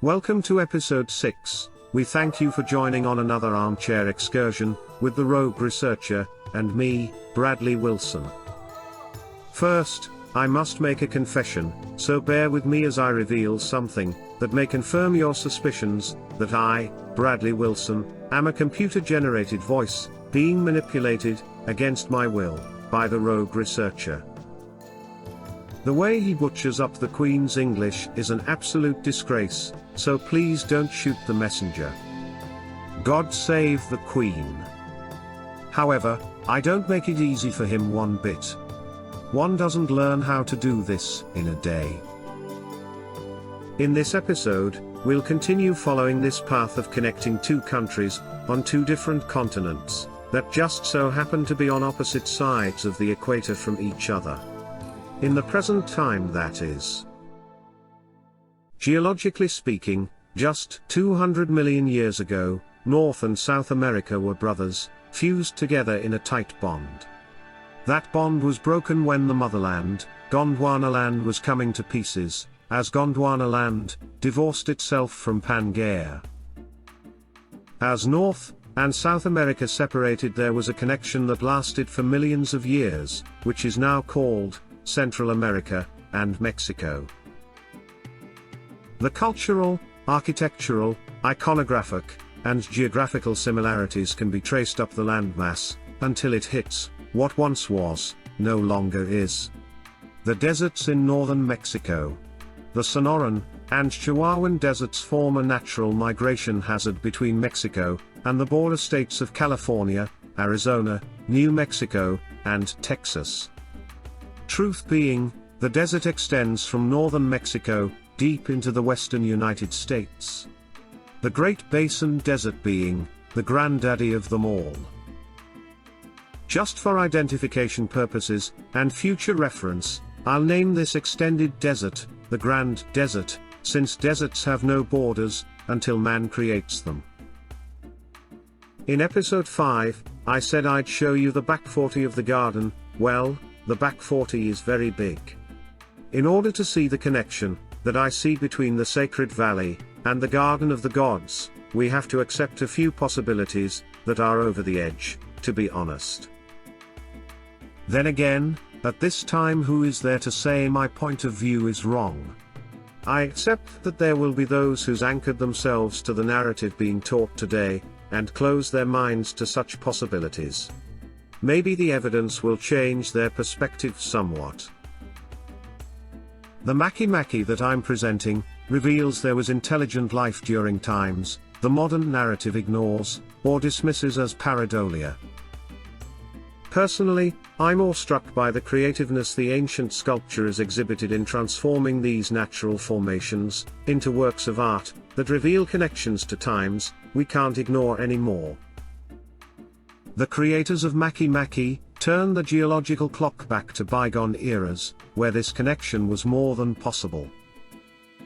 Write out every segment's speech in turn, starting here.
Welcome to episode 6. We thank you for joining on another armchair excursion with the Rogue Researcher and me, Bradley Wilson. First, I must make a confession, so bear with me as I reveal something that may confirm your suspicions that I, Bradley Wilson, am a computer-generated voice being manipulated against my will by the Rogue Researcher. The way he butchers up the Queen's English is an absolute disgrace, so please don't shoot the messenger. God save the Queen. However, I don't make it easy for him one bit. One doesn't learn how to do this in a day. In this episode, we'll continue following this path of connecting two countries on two different continents that just so happen to be on opposite sides of the equator from each other. In the present time, that is. Geologically speaking, just 200 million years ago, North and South America were brothers, fused together in a tight bond. That bond was broken when the motherland, Gondwanaland, was coming to pieces, as Gondwanaland divorced itself from Pangaea. As North and South America separated, there was a connection that lasted for millions of years, which is now called Central America and Mexico. The cultural, architectural, iconographic, and geographical similarities can be traced up the landmass until it hits what once was, no longer is. The deserts in northern Mexico, the Sonoran and Chihuahuan deserts, form a natural migration hazard between Mexico and the border states of California, Arizona, New Mexico, and Texas. Truth being, the desert extends from northern Mexico deep into the western United States. The Great Basin Desert being the granddaddy of them all. Just for identification purposes and future reference, I'll name this extended desert the Grand Desert, since deserts have no borders until man creates them. In episode 5, I said I'd show you the back 40 of the garden. Well, the back 40 is very big. In order to see the connection that I see between the Sacred Valley and the Garden of the Gods, we have to accept a few possibilities that are over the edge, to be honest. Then again, at this time, who is there to say my point of view is wrong? I accept that there will be those who's anchored themselves to the narrative being taught today, and close their minds to such possibilities. Maybe the evidence will change their perspective somewhat. The Makemake that I'm presenting reveals there was intelligent life during times the modern narrative ignores or dismisses as pareidolia. Personally, I'm more struck by the creativeness the ancient sculptures exhibited in transforming these natural formations into works of art that reveal connections to times we can't ignore anymore. The creators of Makemake turned the geological clock back to bygone eras, where this connection was more than possible.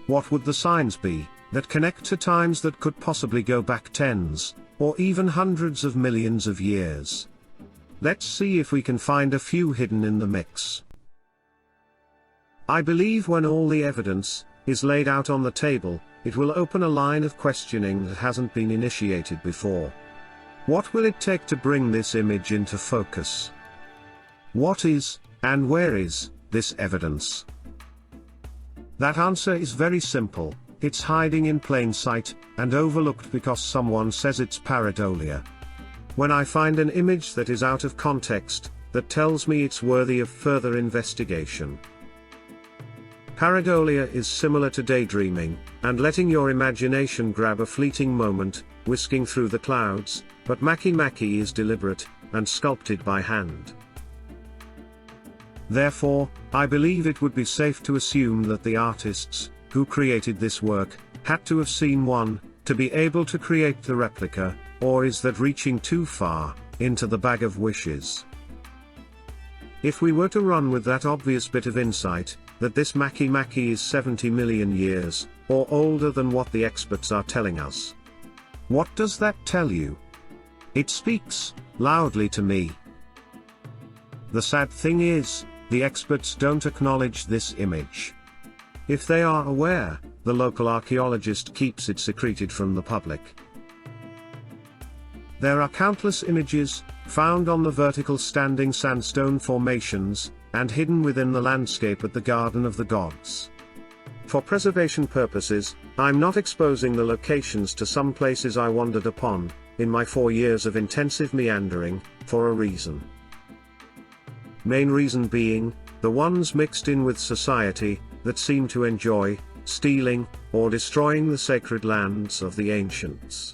What would the signs be that connect to times that could possibly go back tens, or even hundreds of millions of years? Let's see if we can find a few hidden in the mix. I believe when all the evidence is laid out on the table, it will open a line of questioning that hasn't been initiated before. What will it take to bring this image into focus? What is, and where is, this evidence? That answer is very simple: it's hiding in plain sight, and overlooked because someone says it's pareidolia. When I find an image that is out of context, that tells me it's worthy of further investigation. Pareidolia is similar to daydreaming, and letting your imagination grab a fleeting moment, whisking through the clouds, but Makemake is deliberate, and sculpted by hand. Therefore, I believe it would be safe to assume that the artists who created this work had to have seen one to be able to create the replica, or is that reaching too far into the bag of wishes? If we were to run with that obvious bit of insight, that this Makemake is 70 million years, or older than what the experts are telling us, what does that tell you? It speaks loudly to me. The sad thing is, the experts don't acknowledge this image. If they are aware the local archaeologist keeps it secreted from the public. There are countless images, found on the vertical standing sandstone formations, and hidden within the landscape at the Garden of the Gods. For preservation purposes, I'm not exposing the locations to some places I wandered upon, in my 4 years of intensive meandering, for a reason. Main reason being, the ones mixed in with society, that seem to enjoy, stealing, or destroying the sacred lands of the ancients.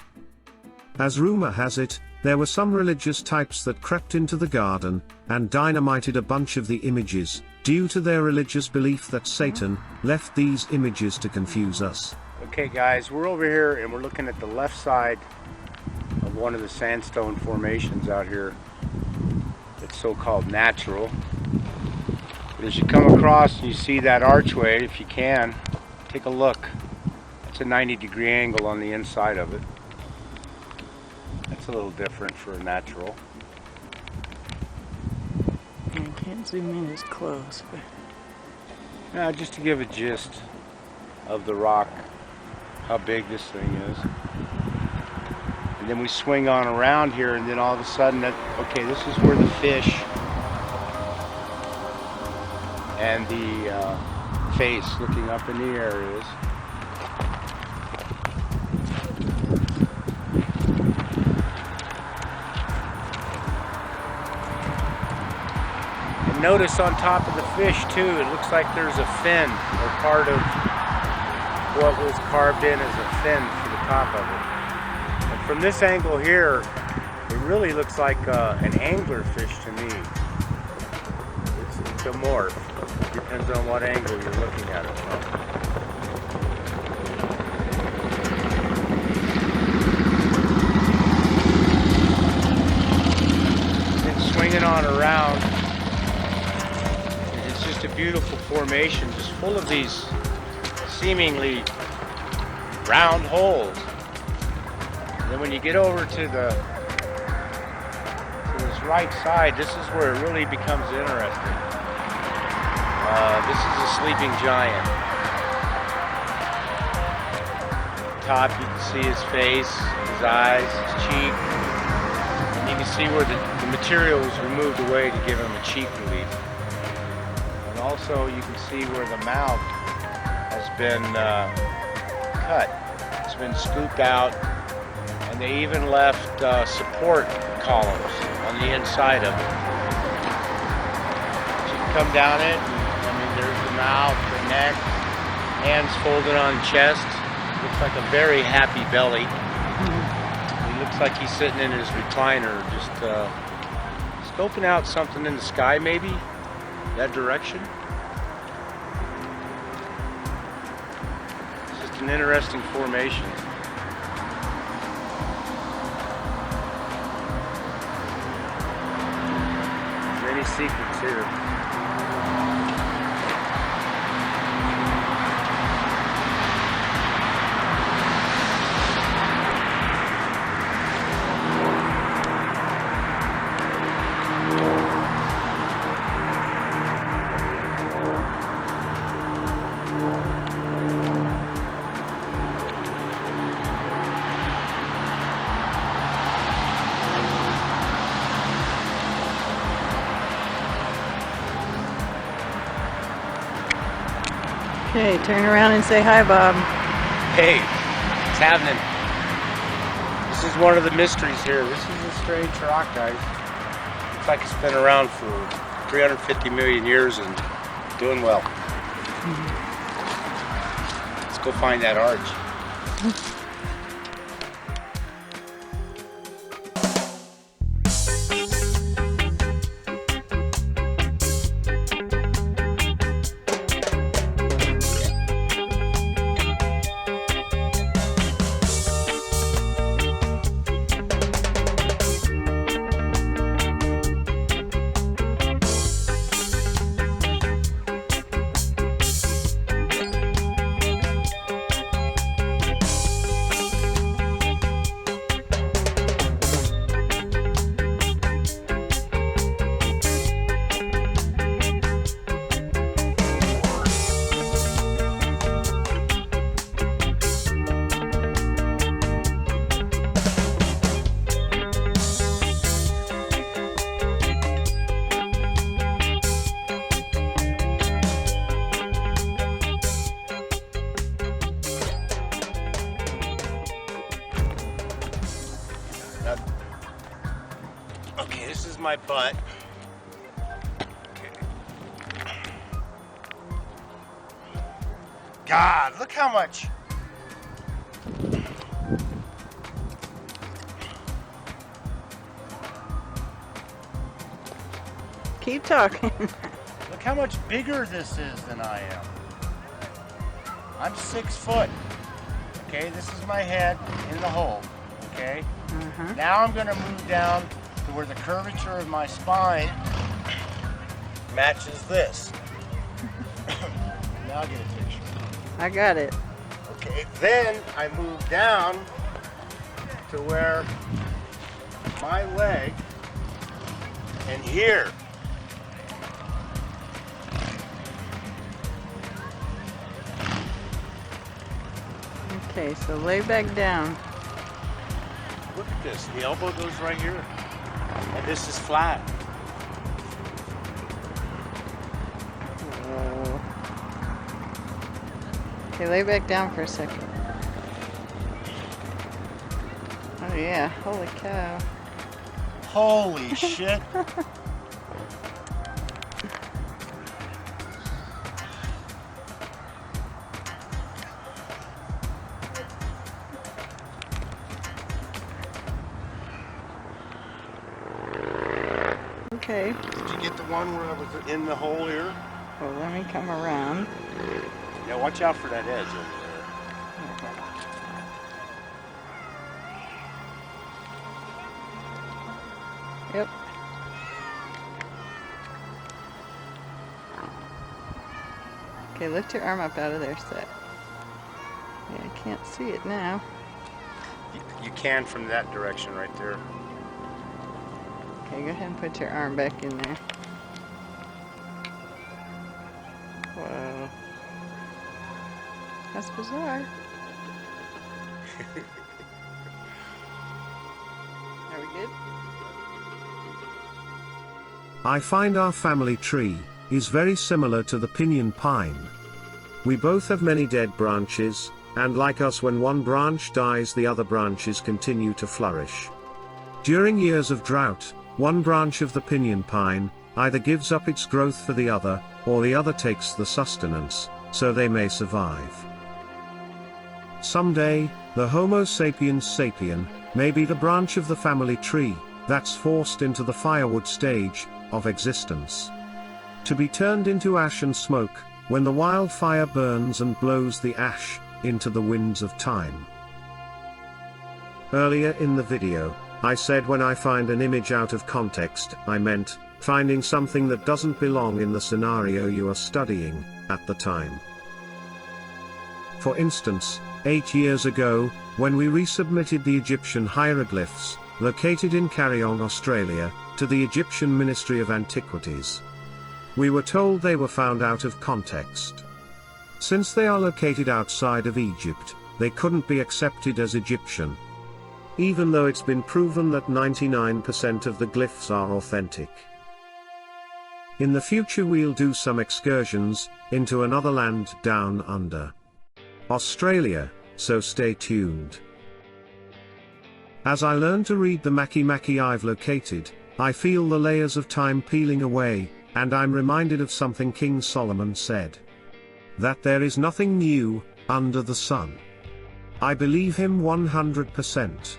As rumor has it, there were some religious types that crept into the garden, and dynamited a bunch of the images, due to their religious belief that Satan left these images to confuse us. Okay guys, we're over here and we're looking at the left side of one of the sandstone formations out here. It's so-called natural. But as you come across and you see that archway, if you can, take a look. It's a 90-degree angle on the inside of it. That's a little different for a natural. I can't zoom in as close, but Now, just to give a gist of the rock, how big this thing is. And then we swing on around here, and then all of a sudden, okay, this is where the fish and the face looking up in the air is. And notice on top of the fish too, it looks like there's a fin, or part of what was carved in as a fin for the top of it. And from this angle here, it really looks like an anglerfish to me. It's a morph. Depends on what angle you're looking at it from. Then swinging on around, it's just a beautiful formation, just full of these seemingly round holes. And then when you get over to this right side, this is where it really becomes interesting. This is a sleeping giant. Top, you can see his face, his eyes, his cheek. And you can see where the material was removed away to give him a cheek relief. And also you can see where the mouth has been cut. It's been scooped out, and they even left support columns on the inside of it. So you can come down it, and, I mean, there's the mouth, the neck, hands folded on chest. Looks like a very happy belly. He looks like he's sitting in his recliner, just scoping out something in the sky, maybe that direction. It's just an interesting formation. Many secrets here. okay, turn around and say hi, Bob. Hey, it's happening. This is one of the mysteries here. This is a strange rock, guys. Looks like it's been around for 350 million years and doing well. Let's go find that arch. is my butt. God, look how much. Keep talking. Look how much bigger this is than I am. I'm 6 foot. Okay, this is my head in the hole. Okay. Now I'm going to move down to where the curvature of my spine matches this. Now I'll get a picture. I got it. Okay, then I move down to where my leg and here. Okay, so lay back down. Look at this. The elbow goes right here. And this is flat. Whoa. Okay, lay back down for a second. Oh yeah, holy cow. Holy shit. Okay, Did you get the one where I was in the hole here? well let me come around. Yeah, watch out for that edge over there. Yep. Okay, lift your arm up out of there, set. Yeah, I can't see it now. You can from that direction right there. Okay, go ahead and put your arm back in there. Whoa. That's bizarre. Are we good? I find our family tree is very similar to the pinyon pine. We both have many dead branches, and like us, when one branch dies, the other branches continue to flourish. During years of drought, one branch of the pinyon pine either gives up its growth for the other, or the other takes the sustenance, so they may survive. Someday, the Homo sapiens sapien may be the branch of the family tree that's forced into the firewood stage of existence, to be turned into ash and smoke when the wildfire burns and blows the ash into the winds of time. Earlier in the video, I said when I find an image out of context, I meant finding something that doesn't belong in the scenario you are studying at the time. For instance, 8 years ago, when we resubmitted the Egyptian hieroglyphs, located in Carryong, Australia, to the Egyptian Ministry of Antiquities, we were told they were found out of context. Since they are located outside of Egypt, they couldn't be accepted as Egyptian, even though it's been proven that 99% of the glyphs are authentic. In the future we'll do some excursions into another land down under Australia, so stay tuned. As I learn to read the Makki Makki I've located, I feel the layers of time peeling away, and I'm reminded of something King Solomon said. That there is nothing new under the sun. I believe him 100%.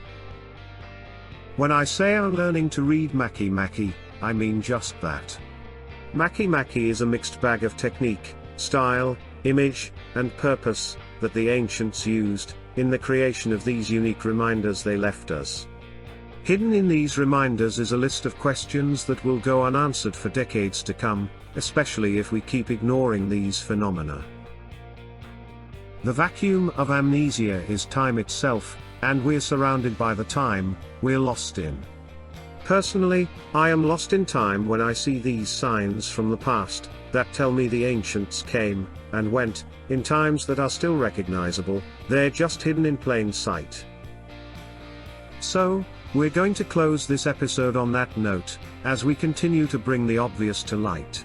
When I say I'm learning to read Makki Makki, I mean just that. Makki Makki is a mixed bag of technique, style, image, and purpose that the ancients used in the creation of these unique reminders they left us. Hidden in these reminders is a list of questions that will go unanswered for decades to come, especially if we keep ignoring these phenomena. The vacuum of amnesia is time itself, and we're surrounded by the time we're lost in. Personally, I am lost in time when I see these signs from the past that tell me the ancients came and went in times that are still recognizable. They're just hidden in plain sight. So, we're going to close this episode on that note, as we continue to bring the obvious to light.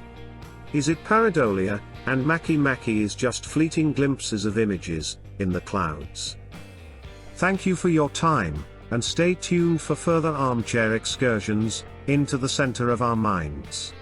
Is it pareidolia, and Makki Makki is just fleeting glimpses of images in the clouds? Thank you for your time, and stay tuned for further armchair excursions into the center of our minds.